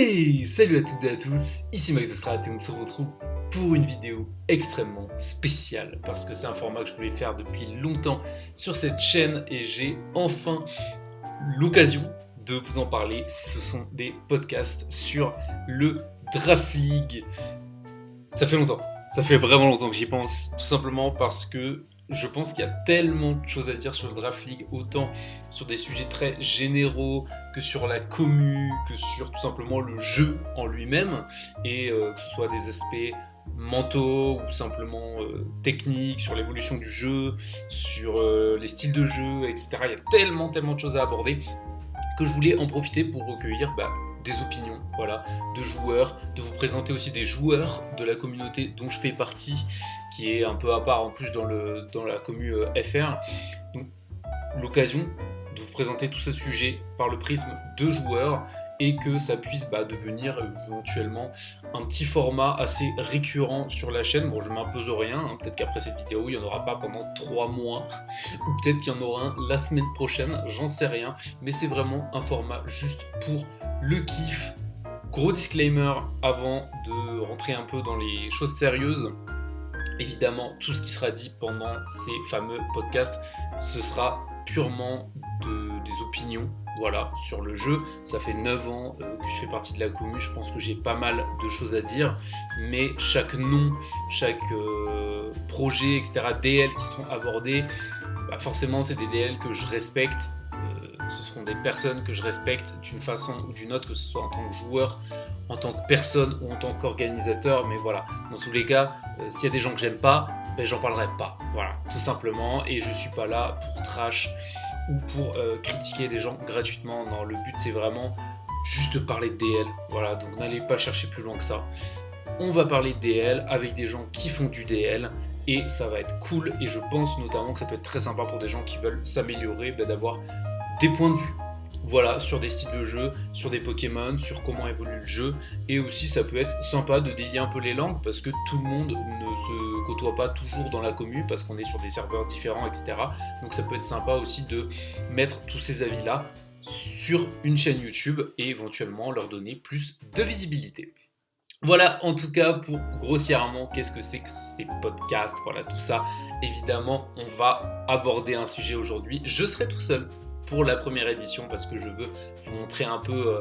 Et salut à toutes et à tous, ici Max Strat et on se retrouve pour une vidéo extrêmement spéciale parce que c'est un format que je voulais faire depuis longtemps sur cette chaîne et j'ai enfin l'occasion de vous en parler. Ce sont des podcasts sur le Draft League. Ça fait longtemps, ça fait vraiment longtemps que j'y pense, tout simplement parce que je pense qu'il y a tellement de choses à dire sur le Draft League, autant sur des sujets très généraux que sur la commu, que sur tout simplement le jeu en lui-même, et que ce soit des aspects mentaux ou simplement techniques, sur l'évolution du jeu, sur les styles de jeu, etc. Il y a tellement de choses à aborder que je voulais en profiter pour recueillir des opinions, voilà, de joueurs, de vous présenter aussi des joueurs de la communauté dont je fais partie, qui est un peu à part en plus dans la commu FR. Donc l'occasion de vous présenter tous ces sujets par le prisme de joueurs et que ça puisse devenir éventuellement un petit format assez récurrent sur la chaîne. Bon, je m'impose rien, hein. Peut-être qu'après cette vidéo, il n'y en aura pas pendant 3 mois, ou peut-être qu'il y en aura un la semaine prochaine, j'en sais rien, mais c'est vraiment un format juste pour le kiff. Gros disclaimer avant de rentrer un peu dans les choses sérieuses. Évidemment, tout ce qui sera dit pendant ces fameux podcasts, ce sera purement des opinions, voilà, sur le jeu. Ça fait 9 ans que je fais partie de la commu, je pense que j'ai pas mal de choses à dire, mais chaque nom, chaque projet, etc., DL qui seront abordés, forcément c'est des DL que je respecte. Ce seront des personnes que je respecte d'une façon ou d'une autre, que ce soit en tant que joueur, en tant que personne ou en tant qu'organisateur. Mais voilà, dans tous les cas, s'il y a des gens que j'aime pas, j'en parlerai pas. Voilà, tout simplement. Et je suis pas là pour trash ou pour critiquer des gens gratuitement. Non, le but c'est vraiment juste de parler de DL. Voilà, donc n'allez pas chercher plus loin que ça. On va parler de DL avec des gens qui font du DL. Et ça va être cool. Et je pense notamment que ça peut être très sympa pour des gens qui veulent s'améliorer, d'avoir des points de vue, voilà, sur des styles de jeu, sur des Pokémon, sur comment évolue le jeu, et aussi ça peut être sympa de délier un peu les langues, parce que tout le monde ne se côtoie pas toujours dans la commu, parce qu'on est sur des serveurs différents, etc. Donc ça peut être sympa aussi de mettre tous ces avis-là sur une chaîne YouTube, et éventuellement leur donner plus de visibilité. Voilà, en tout cas, pour grossièrement, qu'est-ce que c'est que ces podcasts, voilà, tout ça. Évidemment, on va aborder un sujet aujourd'hui. Je serai tout seul pour la première édition parce que je veux vous montrer un peu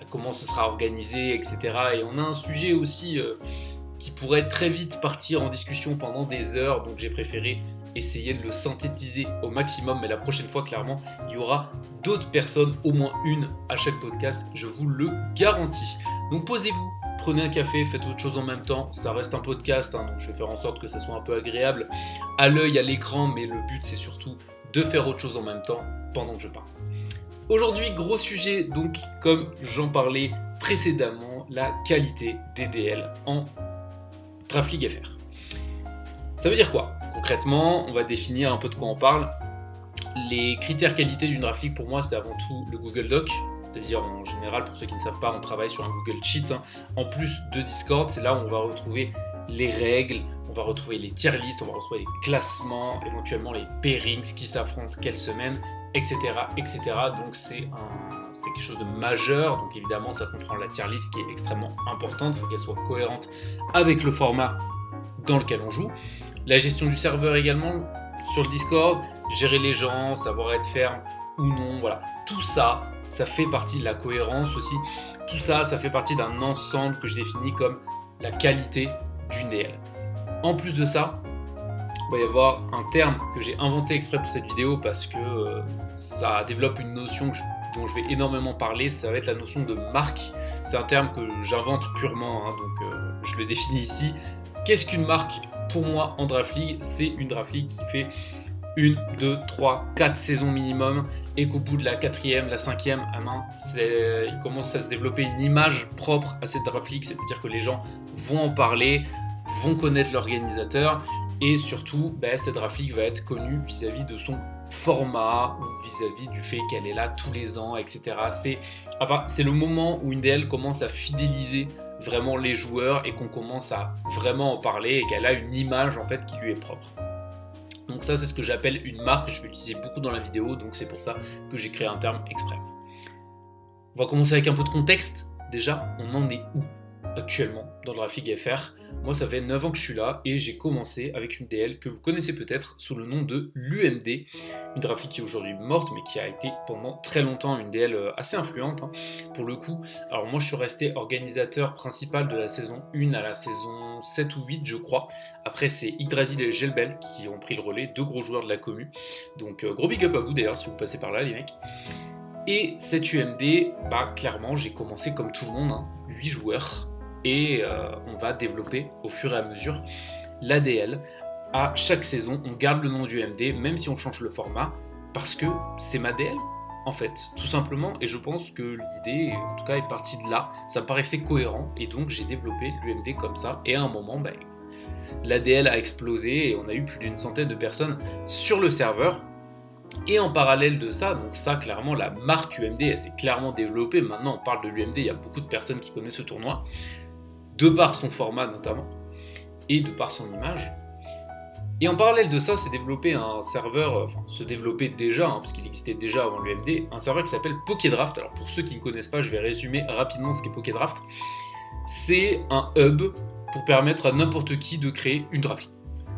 comment ce sera organisé, etc. Et on a un sujet aussi qui pourrait très vite partir en discussion pendant des heures, donc j'ai préféré essayer de le synthétiser au maximum, mais la prochaine fois, clairement, il y aura d'autres personnes, au moins une à chaque podcast, je vous le garantis. Donc posez-vous, prenez un café, faites autre chose en même temps, ça reste un podcast, hein, donc je vais faire en sorte que ça soit un peu agréable à l'œil, à l'écran, mais le but c'est surtout de faire autre chose en même temps pendant que je parle. Aujourd'hui, gros sujet, donc comme j'en parlais précédemment, la qualité des DL en Draft League FR. Ça veut dire quoi ? Concrètement, on va définir un peu de quoi on parle. Les critères qualité d'une Draft League, pour moi, c'est avant tout le Google Doc. C'est-à-dire, en général, pour ceux qui ne savent pas, on travaille sur un Google Sheet. En plus de Discord, c'est là où on va retrouver les règles, on va retrouver les tier lists, on va retrouver les classements, éventuellement les pairings, qui s'affrontent quelle semaine, etc. etc. Donc c'est quelque chose de majeur. Donc évidemment, ça comprend la tier list qui est extrêmement importante. Il faut qu'elle soit cohérente avec le format dans lequel on joue. La gestion du serveur également sur le Discord, gérer les gens, savoir être ferme ou non, voilà. Tout ça, ça fait partie de la cohérence aussi. Tout ça, ça fait partie d'un ensemble que je définis comme la qualité d'une DL. En plus de ça, il va y avoir un terme que j'ai inventé exprès pour cette vidéo parce que ça développe une notion dont je vais énormément parler, ça va être la notion de marque. C'est un terme que j'invente purement, hein, donc je le définis ici. Qu'est-ce qu'une marque ? Pour moi, en Draft League, c'est une Draft League qui fait 1, 2, 3, 4 saisons minimum et qu'au bout de la 4e, la 5e, il commence à se développer une image propre à cette Draft League, c'est-à-dire que les gens vont en parler, vont connaître l'organisateur et surtout, cette Draft League va être connue vis-à-vis de son format ou vis-à-vis du fait qu'elle est là tous les ans, etc. C'est le moment où une DL commence à fidéliser vraiment les joueurs et qu'on commence à vraiment en parler et qu'elle a une image en fait qui lui est propre. Donc ça, c'est ce que j'appelle une marque. Je vais l'utiliser beaucoup dans la vidéo, donc c'est pour ça que j'ai créé un terme exprès. On va commencer avec un peu de contexte. déjà, on en est où actuellement dans le Draft FR? Moi, ça fait 9 ans que je suis là et j'ai commencé avec une DL que vous connaissez peut-être sous le nom de l'UMD, une Draft League qui est aujourd'hui morte mais qui a été pendant très longtemps une DL assez influente pour le coup. Alors moi, je suis resté organisateur principal de la saison 1 à la saison 7 ou 8 je crois. Après, c'est Yggdrasil et Gelbel qui ont pris le relais, deux gros joueurs de la commu. Donc gros big up à vous d'ailleurs si vous passez par là les mecs. Et cette UMD, clairement, j'ai commencé comme tout le monde, 8 joueurs. Et on va développer au fur et à mesure l'ADL. À chaque saison, on garde le nom du MD, même si on change le format, parce que c'est ma DL, en fait, tout simplement. Et je pense que l'idée, en tout cas, est partie de là. Ça me paraissait cohérent, et donc j'ai développé l'UMD comme ça. Et à un moment, l'ADL a explosé, et on a eu plus d'une centaine de personnes sur le serveur. Et en parallèle de ça, donc ça clairement la marque UMD elle s'est clairement développée, maintenant on parle de l'UMD, il y a beaucoup de personnes qui connaissent ce tournoi, de par son format notamment, et de par son image. Et en parallèle de ça, s'est développé un serveur, se développait déjà, parce qu'il existait déjà avant l'UMD, un serveur qui s'appelle Pokédraft. Alors pour ceux qui ne connaissent pas, je vais résumer rapidement ce qu'est Pokédraft. C'est un hub pour permettre à n'importe qui de créer une draft league.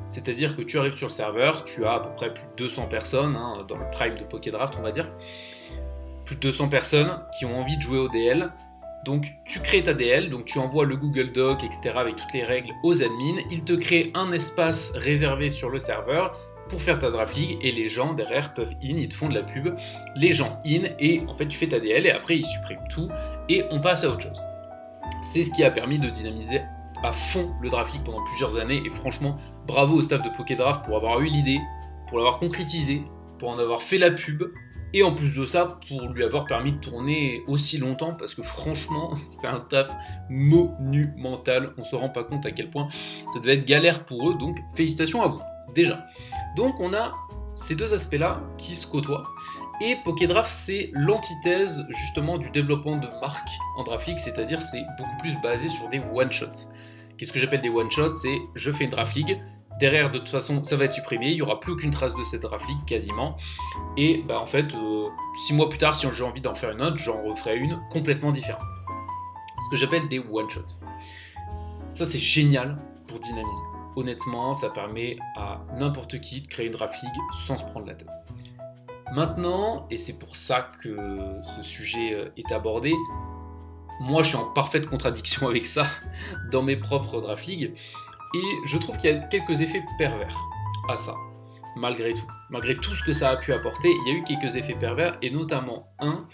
C'est-à-dire que tu arrives sur le serveur, tu as à peu près plus de 200 personnes, dans le prime de Pokédraft on va dire, plus de 200 personnes qui ont envie de jouer au DL. Donc tu crées ta DL, donc tu envoies le Google Doc, etc. avec toutes les règles aux admins, ils te créent un espace réservé sur le serveur pour faire ta draft league et les gens derrière peuvent in, ils te font de la pub, les gens in et en fait tu fais ta DL et après ils suppriment tout et on passe à autre chose. C'est ce qui a permis de dynamiser à fond le draft league pendant plusieurs années et franchement bravo au staff de Pokédraft pour avoir eu l'idée, pour l'avoir concrétisé, pour en avoir fait la pub et en plus de ça pour lui avoir permis de tourner aussi longtemps parce que franchement c'est un taf monumental, on se rend pas compte à quel point ça devait être galère pour eux, donc félicitations à vous déjà. Donc on a ces deux aspects là qui se côtoient. Et Pokédraft, c'est l'antithèse justement du développement de marque en Draft League, c'est-à-dire c'est beaucoup plus basé sur des one-shots. Qu'est-ce que j'appelle des one-shots? C'est je fais une Draft League, derrière de toute façon ça va être supprimé, il n'y aura plus aucune trace de cette Draft League quasiment. Et en fait, 6 mois plus tard, si j'ai envie d'en faire une autre, j'en referai une complètement différente. Ce que j'appelle des one-shots. Ça c'est génial pour dynamiser. Honnêtement, ça permet à n'importe qui de créer une Draft League sans se prendre la tête. Maintenant, et c'est pour ça que ce sujet est abordé, moi je suis en parfaite contradiction avec ça dans mes propres Draft League, et je trouve qu'il y a quelques effets pervers à ça, malgré tout. Malgré tout ce que ça a pu apporter, il y a eu quelques effets pervers, et notamment un,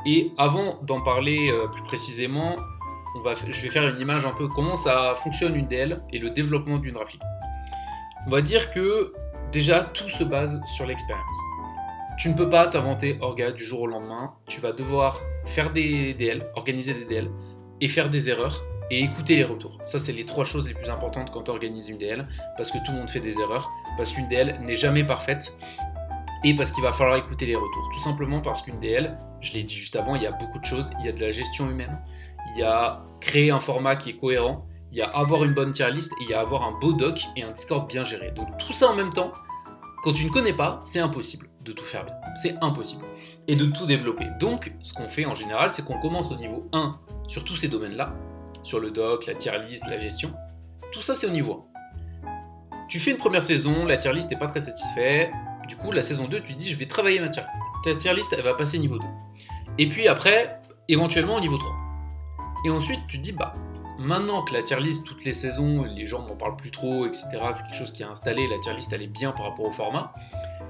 et avant d'en parler plus précisément, je vais faire une image un peu comment ça fonctionne une DL et le développement d'une Draft League. On va dire que déjà tout se base sur l'expérience. Tu ne peux pas t'inventer Orga du jour au lendemain, tu vas devoir faire des DL, organiser des DL, et faire des erreurs, et écouter les retours. Ça, c'est les 3 choses les plus importantes quand tu organises une DL, parce que tout le monde fait des erreurs, parce qu'une DL n'est jamais parfaite, et parce qu'il va falloir écouter les retours. Tout simplement parce qu'une DL, je l'ai dit juste avant, il y a beaucoup de choses, il y a de la gestion humaine, il y a créer un format qui est cohérent, il y a avoir une bonne tier list, et il y a avoir un beau doc et un Discord bien géré. Donc tout ça en même temps, quand tu ne connais pas, c'est impossible de tout faire bien. C'est impossible. Et de tout développer. Donc, ce qu'on fait en général, c'est qu'on commence au niveau 1 sur tous ces domaines-là, sur le doc, la tier list, la gestion. Tout ça, c'est au niveau 1. Tu fais une première saison, la tier list n'est pas très satisfait. Du coup, la saison 2, tu te dis, je vais travailler ma tier list. Ta tier list, elle va passer niveau 2. Et puis après, éventuellement au niveau 3. Et ensuite, tu te dis, maintenant que la tier list, toutes les saisons, les gens n'en parlent plus trop, etc., c'est quelque chose qui est installé, la tier list, elle est bien par rapport au format,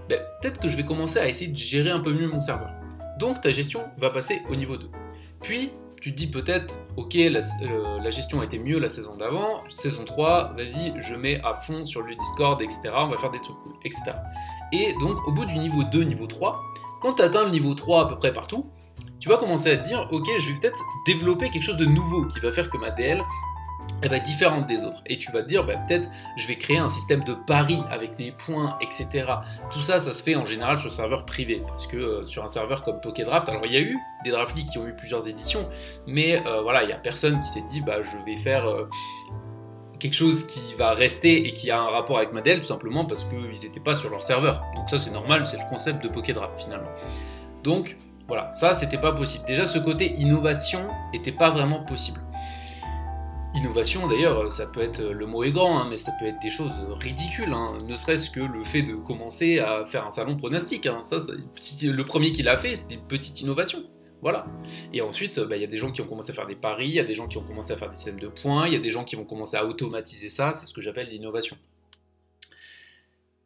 peut-être que je vais commencer à essayer de gérer un peu mieux mon serveur. Donc ta gestion va passer au niveau 2. Puis, tu te dis peut-être, ok, la gestion a été mieux la saison d'avant, saison 3, vas-y, je mets à fond sur le Discord, etc., on va faire des trucs cool, etc. Et donc, au bout du niveau 2, niveau 3, quand tu atteins le niveau 3 à peu près partout, tu vas commencer à te dire, ok, je vais peut-être développer quelque chose de nouveau qui va faire que ma DL elle va être différente des autres. Et tu vas te dire, peut-être je vais créer un système de paris avec des points, etc. Tout ça, ça se fait en général sur serveur privé. Parce que sur un serveur comme Pokédraft, alors il y a eu des Draft League qui ont eu plusieurs éditions, mais il n'y a personne qui s'est dit, je vais faire quelque chose qui va rester et qui a un rapport avec ma DL, tout simplement parce qu'ils n'étaient pas sur leur serveur. Donc ça, c'est normal, c'est le concept de Pokédraft finalement. Donc, Voilà, ça c'était pas possible. Déjà ce côté innovation était pas vraiment possible. Innovation d'ailleurs, ça peut être, le mot est grand, hein, mais ça peut être des choses ridicules, hein, ne serait-ce que le fait de commencer à faire un salon pronostic, hein, ça, le premier qui l'a fait, c'est une petite innovation. Voilà. Et ensuite, il y a des gens qui ont commencé à faire des paris, il y a des gens qui ont commencé à faire des systèmes de points, il y a des gens qui vont commencer à automatiser ça, c'est ce que j'appelle l'innovation.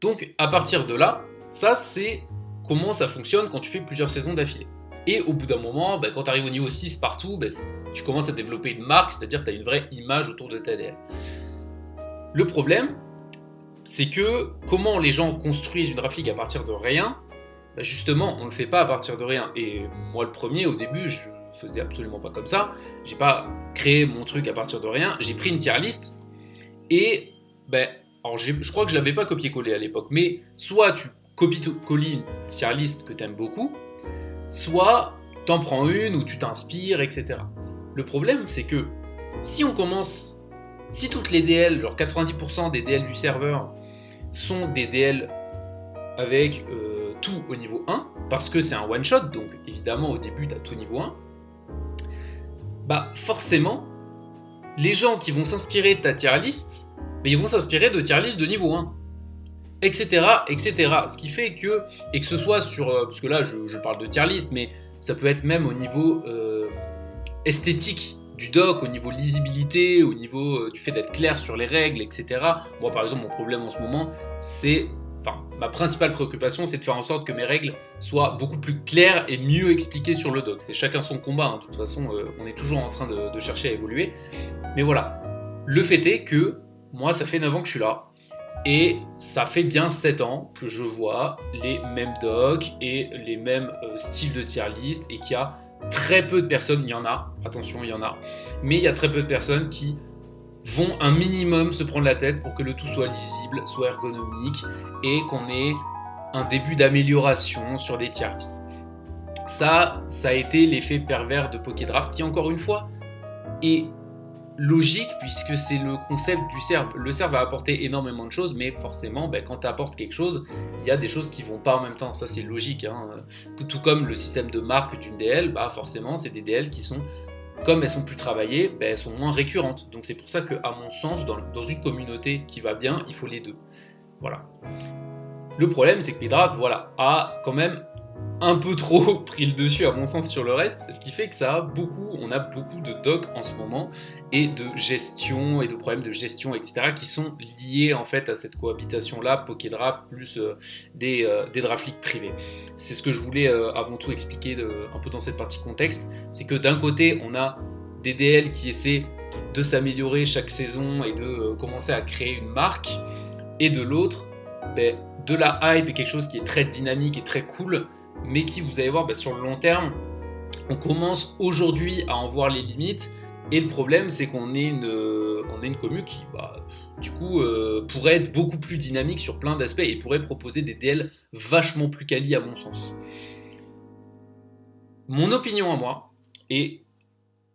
Donc à partir de là, ça c'est comment ça fonctionne quand tu fais plusieurs saisons d'affilée. Et au bout d'un moment, quand tu arrives au niveau 6 partout, tu commences à développer une marque, c'est-à-dire que tu as une vraie image autour de ta DL. Le problème, c'est que comment les gens construisent une draft league à partir de rien, justement, on ne le fait pas à partir de rien. Et moi, le premier, au début, je faisais absolument pas comme ça. J'ai pas créé mon truc à partir de rien. J'ai pris une tier list et, alors je crois que je l'avais pas copié-collé à l'époque, mais soit tu copies-colles une tier list que tu aimes beaucoup, soit t'en prends une ou tu t'inspires, etc. Le problème, c'est que si toutes les DL, genre 90% des DL du serveur sont des DL avec tout au niveau 1, parce que c'est un one shot, donc évidemment au début t'as tout niveau 1, forcément, les gens qui vont s'inspirer de ta tier list, ils vont s'inspirer de tier list de niveau 1. Etc. Ce qui fait que, et que ce soit sur, parce que là je parle de tier list, mais ça peut être même au niveau esthétique du doc, au niveau lisibilité, au niveau du fait d'être clair sur les règles, etc. Moi par exemple, mon problème en ce moment, ma principale préoccupation, c'est de faire en sorte que mes règles soient beaucoup plus claires et mieux expliquées sur le doc. C'est chacun son combat, hein. De toute façon, on est toujours en train de chercher à évoluer. Mais voilà, le fait est que moi, ça fait 9 ans que je suis là. Et ça fait bien 7 ans que je vois les mêmes docs et les mêmes styles de tier list et qu'il y a très peu de personnes, il y en a, attention il y en a, mais il y a très peu de personnes qui vont un minimum se prendre la tête pour que le tout soit lisible, soit ergonomique et qu'on ait un début d'amélioration sur des tier lists. Ça a été l'effet pervers de Pokédraft qui encore une fois est logique puisque c'est le concept du serve. Le serve va apporter énormément de choses, mais forcément quand tu apportes quelque chose, il y a des choses qui vont pas en même temps, ça c'est logique, hein. Tout comme le système de marque d'une DL, forcément c'est des DL qui sont, comme elles sont plus travaillées, elles sont moins récurrentes, donc c'est pour ça que à mon sens dans une communauté qui va bien, il faut les deux. Voilà. Le problème c'est que Pokédraft a quand même un peu trop pris le dessus à mon sens sur le reste, ce qui fait que on a beaucoup de docs en ce moment et de gestion et de problèmes de gestion, etc. qui sont liés en fait à cette cohabitation là, Pokédraft plus des draft leagues privées. C'est ce que je voulais avant tout expliquer un peu dans cette partie contexte, c'est que d'un côté on a des DL qui essaient de s'améliorer chaque saison et de commencer à créer une marque, et de l'autre de la hype et quelque chose qui est très dynamique et très cool, mais qui, vous allez voir, sur le long terme, on commence aujourd'hui à en voir les limites, et le problème c'est qu'on est une commu qui, du coup, pourrait être beaucoup plus dynamique sur plein d'aspects, et pourrait proposer des DL vachement plus quali à mon sens. Mon opinion à moi, et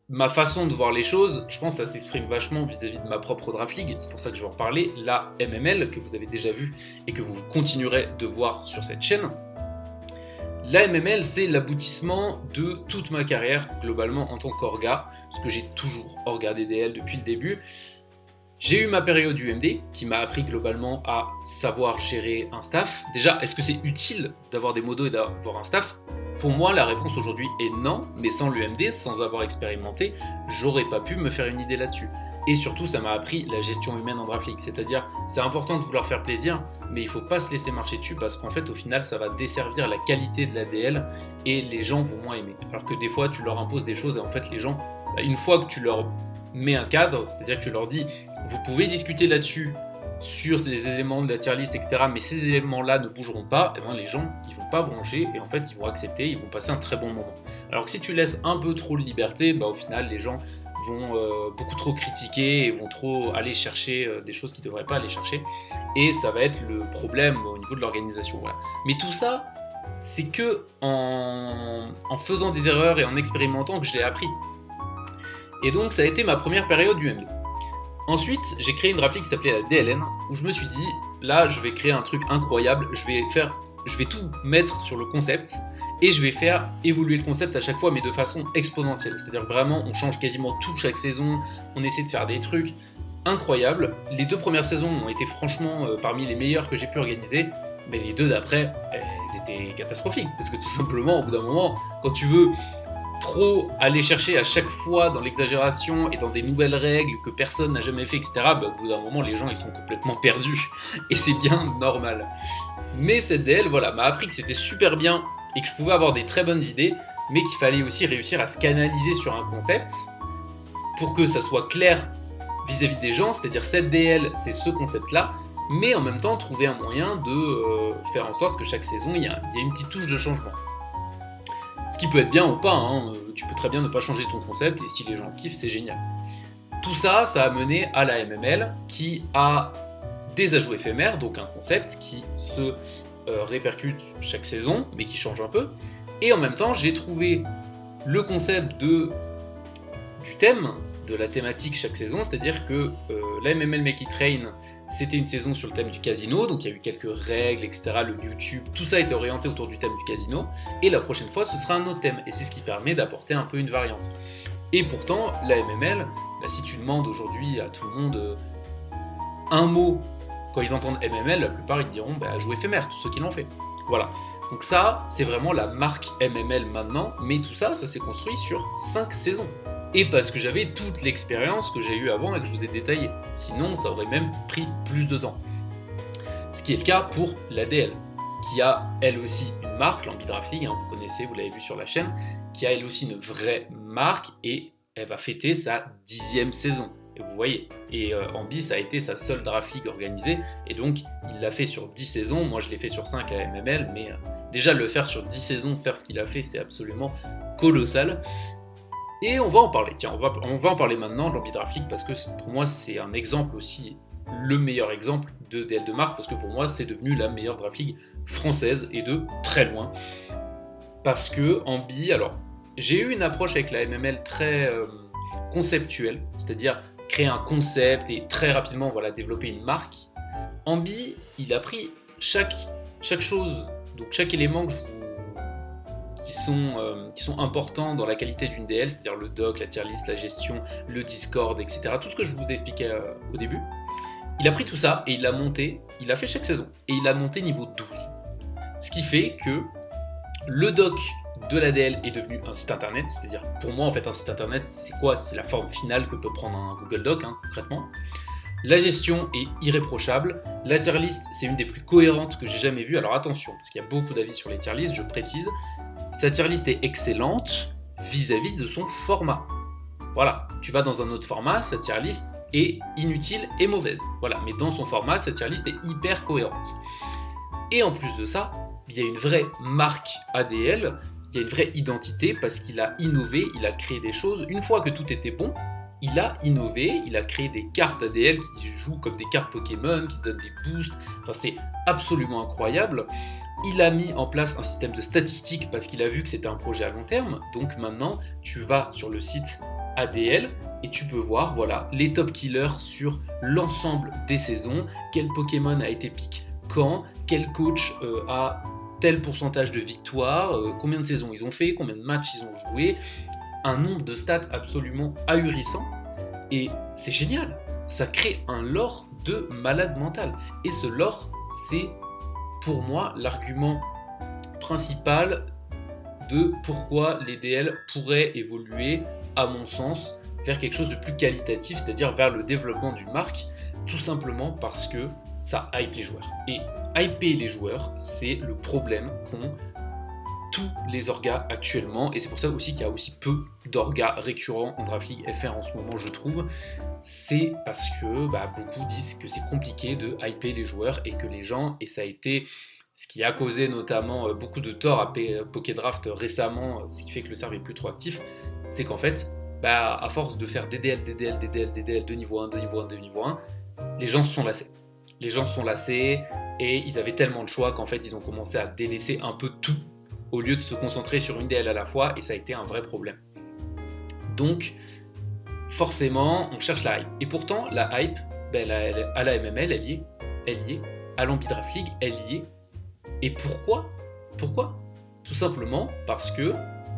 ma façon de voir les choses, je pense que ça s'exprime vachement vis-à-vis de ma propre draft league, c'est pour ça que je vais en parler, la MML, que vous avez déjà vu, et que vous continuerez de voir sur cette chaîne. La MML, c'est l'aboutissement de toute ma carrière, globalement, en tant qu'orga, parce que j'ai toujours orga DL depuis le début. J'ai eu ma période UMD, qui m'a appris globalement à savoir gérer un staff. Déjà, est-ce que c'est utile d'avoir des modos et d'avoir un staff ? Pour moi, la réponse aujourd'hui est non, mais sans l'UMD, sans avoir expérimenté, j'aurais pas pu me faire une idée là-dessus. Et surtout, ça m'a appris la gestion humaine en draft league, c'est-à-dire, c'est important de vouloir faire plaisir, mais il faut pas se laisser marcher dessus, parce qu'en fait, au final, ça va desservir la qualité de la DL, et les gens vont moins aimer. Alors que des fois, tu leur imposes des choses, et en fait, les gens, une fois que tu leur mets un cadre, c'est-à-dire que tu leur dis, vous pouvez discuter là-dessus, sur ces éléments de la tier list, etc., mais ces éléments-là ne bougeront pas, et les gens, ils vont pas broncher, et en fait, ils vont accepter, ils vont passer un très bon moment. Alors que si tu laisses un peu trop de liberté, au final, les gens vont beaucoup trop critiquer et vont trop aller chercher des choses qu'ils ne devraient pas aller chercher, et ça va être le problème au niveau de l'organisation. Voilà. Mais tout ça, c'est que en faisant des erreurs et en expérimentant que je l'ai appris. Et donc ça a été ma première période du MD. Ensuite, j'ai créé une draft league qui s'appelait la DLN, où je me suis dit, là je vais créer un truc incroyable, je vais faire je vais tout mettre sur le concept et je vais faire évoluer le concept à chaque fois, mais de façon exponentielle. C'est-à-dire vraiment, on change quasiment tout chaque saison, on essaie de faire des trucs incroyables. Les 2 premières saisons ont été franchement parmi les meilleures que j'ai pu organiser, mais les 2 d'après, elles étaient catastrophiques. Parce que tout simplement, au bout d'un moment, quand tu veux trop aller chercher à chaque fois dans l'exagération et dans des nouvelles règles que personne n'a jamais fait, etc., au bout d'un moment, les gens ils sont complètement perdus. Et c'est bien normal. Mais cette DL, voilà, m'a appris que c'était super bien et que je pouvais avoir des très bonnes idées, mais qu'il fallait aussi réussir à se canaliser sur un concept pour que ça soit clair vis-à-vis des gens, c'est-à-dire cette DL, c'est ce concept-là, mais en même temps trouver un moyen de faire en sorte que chaque saison, il y a une petite touche de changement. Ce qui peut être bien ou pas, hein, tu peux très bien ne pas changer ton concept, et si les gens kiffent, c'est génial. Tout ça, ça a mené à la MML, qui a des ajouts éphémères, donc un concept qui se répercute chaque saison, mais qui change un peu. Et en même temps, j'ai trouvé le concept du thème, de la thématique chaque saison, c'est-à-dire que la MML Make It Rain, c'était une saison sur le thème du casino, donc il y a eu quelques règles, etc., le YouTube, tout ça était orienté autour du thème du casino, et la prochaine fois, ce sera un autre thème, et c'est ce qui permet d'apporter un peu une variante. Et pourtant, la MML, là, si tu demandes aujourd'hui à tout le monde un mot, quand ils entendent MML, la plupart ils diront ajout éphémère, tous ceux qui l'ont fait. Voilà. Donc ça, c'est vraiment la marque MML maintenant, mais tout ça, ça s'est construit sur 5 saisons. Et parce que j'avais toute l'expérience que j'ai eue avant et que je vous ai détaillée. Sinon, ça aurait même pris plus de temps. Ce qui est le cas pour l'ADL, qui a elle aussi une marque, l'Ambidraft League, hein, vous connaissez, vous l'avez vu sur la chaîne, qui a elle aussi une vraie marque et elle va fêter sa 10e saison. Et vous voyez, et Ambi, ça a été sa seule Draft League organisée, et donc il l'a fait sur 10 saisons, moi je l'ai fait sur 5 à la MML, mais déjà le faire sur 10 saisons, faire ce qu'il a fait, c'est absolument colossal. Et on va en parler, tiens, on va en parler maintenant de l'Ambi Draft League, parce que pour moi c'est un exemple aussi, le meilleur exemple de DL de marque, parce que pour moi c'est devenu la meilleure Draft League française, et de très loin. Parce que Ambi, alors, j'ai eu une approche avec la MML très conceptuelle, c'est-à-dire créer un concept et très rapidement développer une marque. Ambi, il a pris chaque chose, donc chaque élément qui sont importants dans la qualité d'une DL, c'est-à-dire le doc, la tier list, la gestion, le Discord, etc. Tout ce que je vous ai expliqué au début. Il a pris tout ça et il l'a monté, il a fait chaque saison, et il l'a monté niveau 12. Ce qui fait que le doc de l'ADL est devenu un site internet, c'est-à-dire pour moi en fait un site internet c'est quoi? C'est la forme finale que peut prendre un Google Doc concrètement. La gestion est irréprochable, la tier list c'est une des plus cohérentes que j'ai jamais vues, alors attention parce qu'il y a beaucoup d'avis sur les tier lists, je précise, sa tier list est excellente vis-à-vis de son format. Voilà, tu vas dans un autre format, sa tier list est inutile et mauvaise, voilà, mais dans son format sa tier list est hyper cohérente. Et en plus de ça, il y a une vraie marque ADL, il y a une vraie identité parce qu'il a innové, il a créé des choses. Une fois que tout était bon, il a innové, il a créé des cartes ADL qui jouent comme des cartes Pokémon, qui donnent des boosts. Enfin, c'est absolument incroyable. Il a mis en place un système de statistiques parce qu'il a vu que c'était un projet à long terme. Donc maintenant, tu vas sur le site ADL et tu peux voir les top killers sur l'ensemble des saisons, quel Pokémon a été pick quand, quel coach a tel pourcentage de victoires, combien de saisons ils ont fait, combien de matchs ils ont joué, un nombre de stats absolument ahurissant, et c'est génial, ça crée un lore de malade mental, et ce lore, c'est pour moi l'argument principal de pourquoi les DL pourraient évoluer, à mon sens, vers quelque chose de plus qualitatif, c'est-à-dire vers le développement d'une marque, tout simplement parce que ça hype les joueurs. Et hyper les joueurs, c'est le problème qu'ont tous les orgas actuellement, et c'est pour ça aussi qu'il y a aussi peu d'orgas récurrents en Draft League FR en ce moment, je trouve. C'est parce que beaucoup disent que c'est compliqué de hyper les joueurs et que les gens, et ça a été ce qui a causé notamment beaucoup de tort à Pokédraft récemment, ce qui fait que le serveur est plus trop actif, c'est qu'en fait, à force de faire DDL de niveau 1, de niveau 1, de niveau 1, les gens se sont lassés. Les gens se sont lassés et ils avaient tellement de choix qu'en fait ils ont commencé à délaisser un peu tout au lieu de se concentrer sur une DL à la fois, et ça a été un vrai problème. Donc forcément on cherche la hype, et pourtant la hype à la MML elle y est, à l'Ambi Draft League elle y est, Et pourquoi? Pourquoi? Tout simplement parce que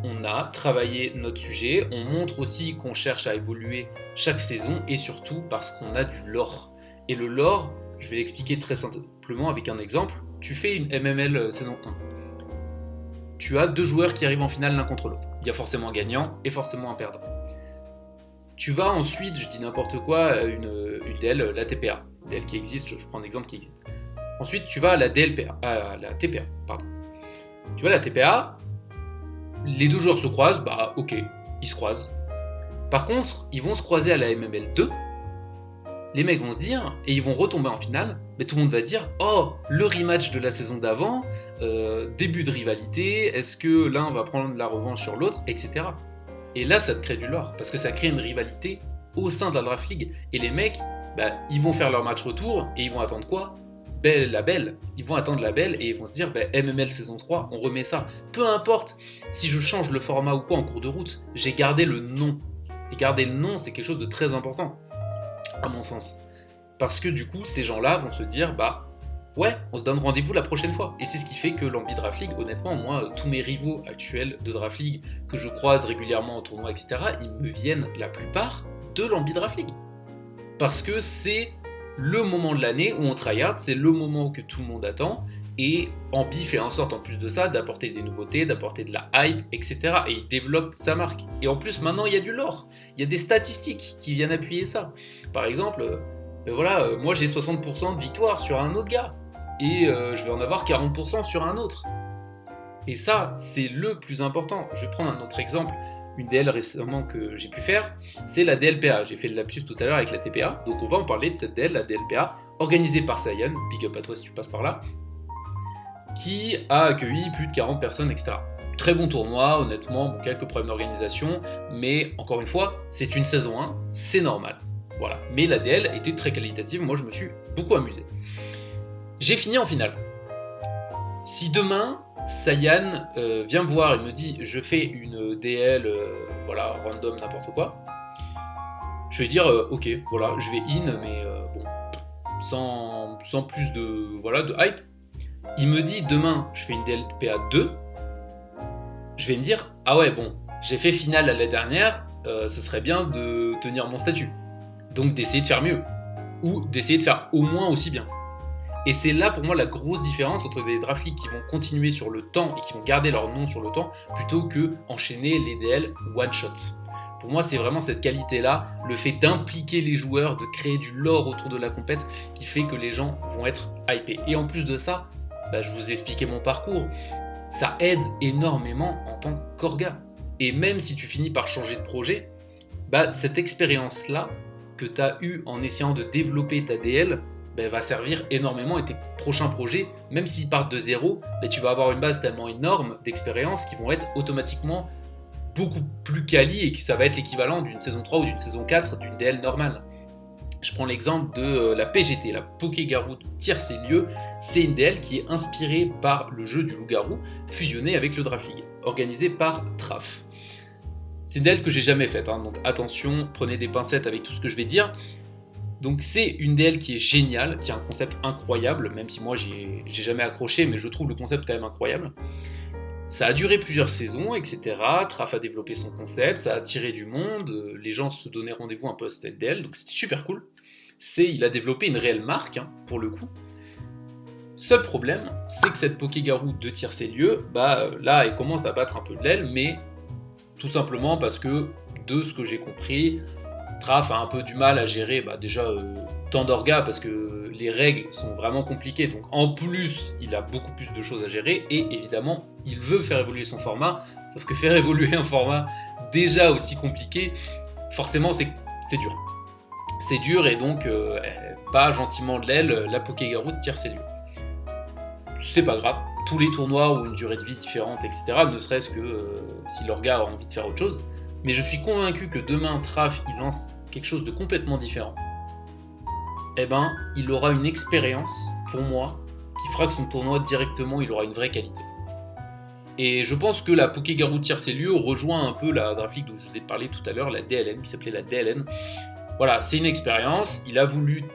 on a travaillé notre sujet, on montre aussi qu'on cherche à évoluer chaque saison et surtout parce qu'on a du lore. Et le lore, je vais l'expliquer très simplement avec un exemple. Tu fais une MML saison 1. Tu as 2 joueurs qui arrivent en finale l'un contre l'autre. Il y a forcément un gagnant et forcément un perdant. Tu vas ensuite, je dis n'importe quoi, une DL, la TPA. DL qui existe, je prends un exemple qui existe. Ensuite, tu vas à la DLPA, à la TPA, pardon. Tu vas à la TPA, les 2 joueurs se croisent, bah ok, ils se croisent. Par contre, ils vont se croiser à la MML 2, les mecs vont se dire, et ils vont retomber en finale, mais tout le monde va dire, oh, le rematch de la saison d'avant, début de rivalité, est-ce que l'un va prendre la revanche sur l'autre, etc. Et là, ça te crée du lore, parce que ça crée une rivalité au sein de la Draft League, et les mecs, bah, ils vont faire leur match retour, et ils vont attendre quoi? La belle, ils vont attendre la belle et ils vont se dire bah, MML saison 3, on remet ça. Peu importe si je change le format ou quoi en cours de route, j'ai gardé le nom. Et garder le nom, c'est quelque chose de très important, à mon sens. Parce que du coup, ces gens-là vont se dire bah ouais, on se donne rendez-vous la prochaine fois. Et c'est ce qui fait que l'Ambi Draft League, honnêtement, moi, tous mes rivaux actuels de Draft League que je croise régulièrement en tournoi, etc., ils me viennent la plupart de l'Ambi Draft League. Parce que c'est le moment de l'année où on tryhard, c'est le moment que tout le monde attend, et Ambi fait en sorte en plus de ça d'apporter des nouveautés, d'apporter de la hype, etc. Et il développe sa marque. Et en plus maintenant il y a du lore, il y a des statistiques qui viennent appuyer ça. Par exemple, moi j'ai 60% de victoire sur un autre gars, et je vais en avoir 40% sur un autre. Et ça, c'est le plus important. Je vais prendre un autre exemple. Une DL récemment que j'ai pu faire, c'est la DLPA. J'ai fait le lapsus tout à l'heure avec la TPA, donc on va en parler de cette DL, la DLPA, organisée par Saiyan, big up à toi si tu passes par là, qui a accueilli plus de 40 personnes, etc. Très bon tournoi, honnêtement, bon, quelques problèmes d'organisation, mais encore une fois, c'est une saison 1, c'est normal. Voilà. Mais la DL était très qualitative, moi je me suis beaucoup amusé. J'ai fini en finale. Si demain, Saiyan vient me voir et me dit je fais une DL random n'importe quoi, je vais dire ok, voilà, je vais in, mais bon, sans plus de hype. Il me dit demain je fais une DLPA 2, je vais me dire ah ouais bon, j'ai fait finale à la dernière, ce serait bien de tenir mon statut, donc d'essayer de faire mieux, ou d'essayer de faire au moins aussi bien. Et c'est là pour moi la grosse différence entre des draft leagues qui vont continuer sur le temps et qui vont garder leur nom sur le temps plutôt que enchaîner les DL one shot. Pour moi c'est vraiment cette qualité là, le fait d'impliquer les joueurs, de créer du lore autour de la compète qui fait que les gens vont être hypés. Et en plus de ça, je vous ai expliqué mon parcours, ça aide énormément en tant qu'orga. Et même si tu finis par changer de projet, cette expérience là que tu as eue en essayant de développer ta DL, va servir énormément et tes prochains projets, même s'ils partent de zéro, tu vas avoir une base tellement énorme d'expériences qui vont être automatiquement beaucoup plus quali et que ça va être l'équivalent d'une saison 3 ou d'une saison 4 d'une DL normale. Je prends l'exemple de la PGT, la Poké-Garou Tiercé Lieu. C'est une DL qui est inspirée par le jeu du loup-garou, fusionné avec le Draft League, organisé par Traf. C'est une DL que j'ai jamais faite, donc attention, prenez des pincettes avec tout ce que je vais dire. Donc c'est une DL qui est géniale, qui a un concept incroyable, même si moi j'ai jamais accroché, mais je trouve le concept quand même incroyable. Ça a duré plusieurs saisons, etc. Traf a développé son concept, ça a attiré du monde, les gens se donnaient rendez-vous un peu à cette DL, donc c'était super cool. Il a développé une réelle marque, pour le coup. Seul problème, c'est que cette Poké-Garou de Tiercé Lieu, là elle commence à battre un peu de l'aile, mais tout simplement parce que, de ce que j'ai compris, Traf a un peu du mal à gérer tant d'orgas parce que les règles sont vraiment compliquées, donc en plus il a beaucoup plus de choses à gérer et évidemment il veut faire évoluer son format, sauf que faire évoluer un format déjà aussi compliqué, forcément c'est dur. C'est dur et donc pas gentiment de l'aile la Poké-Garou de Tiercé Lieu. C'est pas grave, tous les tournois ont une durée de vie différente, etc. Ne serait-ce que si l'orga a envie de faire autre chose. Mais je suis convaincu que demain, Traf, il lance quelque chose de complètement différent. Il aura une expérience, pour moi, qui fera que son tournoi, directement, il aura une vraie qualité. Et je pense que la Poké-Garou Tiercé Lieu rejoint un peu la Draft League dont je vous ai parlé tout à l'heure, la DLN, qui s'appelait la DLN. Voilà, c'est une expérience, il a voulu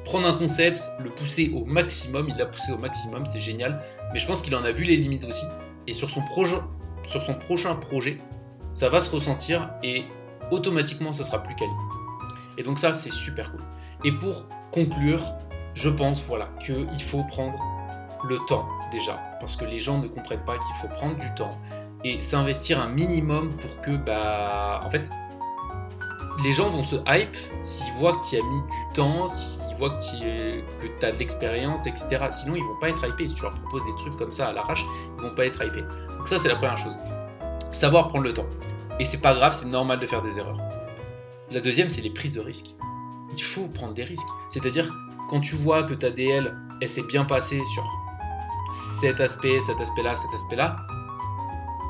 prendre un concept, le pousser au maximum, il l'a poussé au maximum, c'est génial, mais je pense qu'il en a vu les limites aussi, et sur son prochain projet, ça va se ressentir, et automatiquement ça sera plus quali. Et donc ça, c'est super cool. Et pour conclure, je pense qu'il faut prendre le temps déjà, parce que les gens ne comprennent pas qu'il faut prendre du temps et s'investir un minimum pour que, en fait, les gens vont se hype s'ils voient que tu as mis du temps, s'ils voient que tu as de l'expérience, etc. Sinon, ils vont pas être hypés. Si tu leur proposes des trucs comme ça à l'arrache, ils vont pas être hypés. Donc ça, c'est la première chose. Savoir prendre le temps. Et c'est pas grave, c'est normal de faire des erreurs. La deuxième, c'est les prises de risques. Il faut prendre des risques. C'est-à-dire, quand tu vois que ta DL, elle s'est bien passée sur cet aspect-là,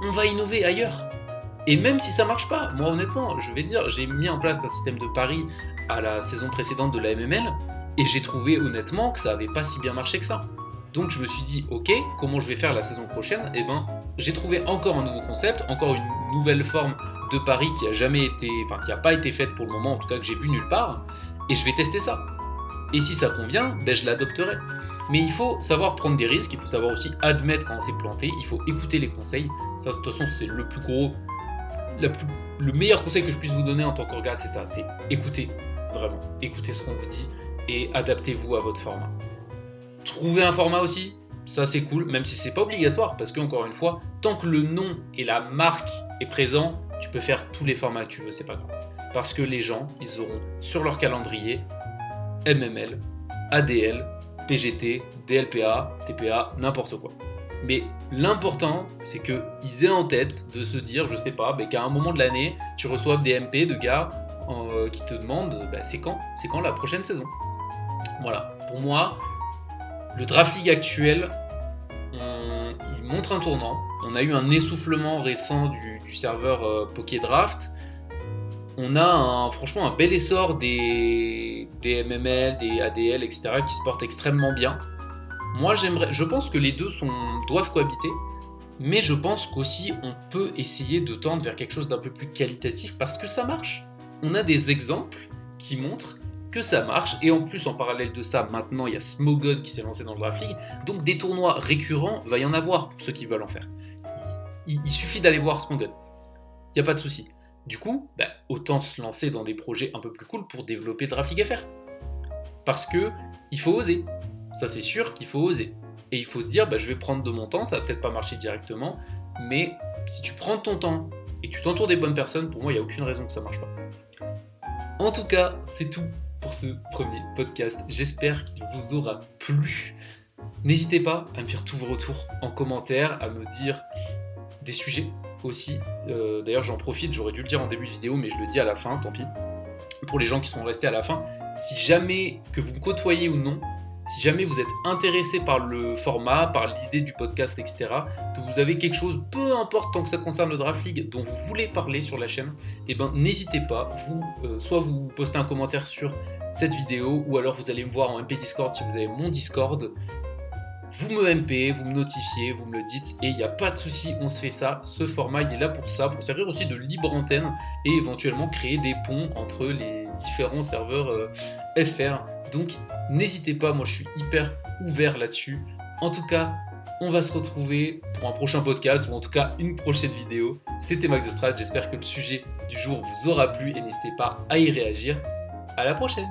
on va innover ailleurs. Et même si ça marche pas, moi honnêtement, je vais te dire, j'ai mis en place un système de paris à la saison précédente de la MML et j'ai trouvé honnêtement que ça avait pas si bien marché que ça. Donc je me suis dit, ok, comment je vais faire la saison prochaine ? Eh ben, j'ai trouvé encore un nouveau concept, encore une nouvelle forme de pari qui a pas été faite pour le moment, en tout cas que j'ai vu nulle part, et je vais tester ça. Et si ça convient, je l'adopterai. Mais il faut savoir prendre des risques, il faut savoir aussi admettre quand on s'est planté, il faut écouter les conseils. Ça, de toute façon, c'est le meilleur conseil que je puisse vous donner en tant qu'orga, c'est ça, c'est écouter, vraiment, écoutez ce qu'on vous dit et adaptez-vous à votre format. Trouvez un format aussi, ça c'est cool, même si c'est pas obligatoire, parce que encore une fois, tant que le nom et la marque est présent, tu peux faire tous les formats que tu veux, c'est pas grave. Parce que les gens, ils auront sur leur calendrier MML, ADL, PGT, DLPA, TPA, n'importe quoi. Mais l'important, c'est qu'ils aient en tête de se dire, je sais pas, qu'à un moment de l'année, tu reçoives des MP de gars qui te demandent c'est quand la prochaine saison. Voilà, pour moi, le Draft League actuel, il montre un tournant. On a eu un essoufflement récent du serveur Pokédraft. On a franchement un bel essor des MML, des ADL, etc. qui se portent extrêmement bien. Moi, je pense que les deux doivent cohabiter, mais je pense qu'aussi on peut essayer de tendre vers quelque chose d'un peu plus qualitatif parce que ça marche. On a des exemples qui montrent que ça marche, et en plus, en parallèle de ça, maintenant, il y a Smogod qui s'est lancé dans le Draft League, donc des tournois récurrents, va y en avoir pour ceux qui veulent en faire. Il suffit d'aller voir Smogod, il n'y a pas de souci. Du coup, autant se lancer dans des projets un peu plus cool pour développer Draft League FR. Parce que il faut oser. Ça, c'est sûr qu'il faut oser. Et il faut se dire, je vais prendre de mon temps, ça va peut-être pas marcher directement, mais si tu prends ton temps et que tu t'entoures des bonnes personnes, pour moi, il n'y a aucune raison que ça marche pas. En tout cas, c'est tout pour ce premier podcast. J'espère qu'il vous aura plu. N'hésitez pas à me faire tous vos retours en commentaire, à me dire des sujets aussi. D'ailleurs, j'en profite, j'aurais dû le dire en début de vidéo, mais je le dis à la fin, tant pis. Pour les gens qui sont restés à la fin, si jamais, que vous me côtoyez ou non, si jamais vous êtes intéressé par le format, par l'idée du podcast, etc., que vous avez quelque chose, peu importe tant que ça concerne le Draft League, dont vous voulez parler sur la chaîne, n'hésitez pas, soit vous postez un commentaire sur cette vidéo, ou alors vous allez me voir en MP Discord si vous avez mon Discord. Vous me MP, vous me notifiez, vous me le dites, et il n'y a pas de souci, on se fait ça. Ce format, il est là pour ça, pour servir aussi de libre antenne et éventuellement créer des ponts entre les différents serveurs FR. Donc, n'hésitez pas, moi je suis hyper ouvert là-dessus. En tout cas, on va se retrouver pour un prochain podcast, ou en tout cas une prochaine vidéo. C'était Max The Strat, j'espère que le sujet du jour vous aura plu, et n'hésitez pas à y réagir. À la prochaine!